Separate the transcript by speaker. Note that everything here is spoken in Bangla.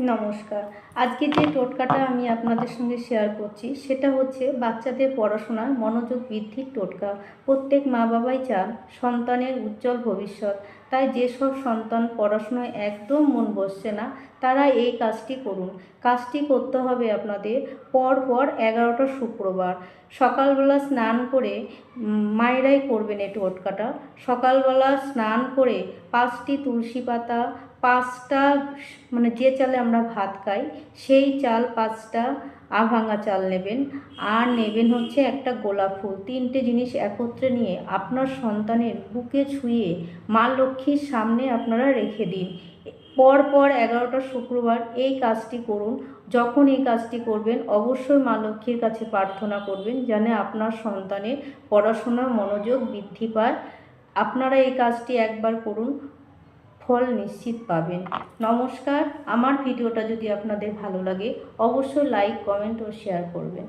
Speaker 1: নমস্কার। আজকে যে টোটকাটা আমি আপনাদের সঙ্গে শেয়ার করছি সেটা হচ্ছে বাচ্চাদের পড়াশোনার মনোযোগ বৃদ্ধির টোটকা। প্রত্যেক মা বাবাই চান সন্তানের উজ্জ্বল ভবিষ্যৎ। তাই যেসব সন্তান পড়াশোনায় একদম মন বসছে না তারা এই কাজটি করুন। কাজটি করতে হবে আপনাদের পরপর 11টা শুক্রবার। সকালবেলা স্নান করে মায়েরাই করবেন এই টোটকাটা। সকালবেলা স্নান করে 5টি তুলসী পাতা, 5টা মানে যে চালে আমরা ভাত খাই সেই চাল 5টা আভাঙা চাল নেবেন, আর নেবেন হচ্ছে একটা গোলাপ ফুল। 3টে জিনিস একত্রে নিয়ে আপনার সন্তানের বুকে ছুঁয়ে মা লক্ষ্মীর সামনে আপনারা রেখে দিন। পরপর 11টা শুক্রবার এই কাজটি করুন। যখন এই কাজটি করবেন অবশ্যই মা লক্ষ্মীর কাছে প্রার্থনা করবেন যেন আপনার সন্তানের পড়াশোনার মনোযোগ বৃদ্ধি পায়। আপনারা এই কাজটি একবার করুন, ফল নিশ্চিত পাবেন। নমস্কার। আমার ভিডিওটা যদি আপনাদের ভালো লাগে অবশ্যই লাইক, কমেন্ট ও শেয়ার করবেন।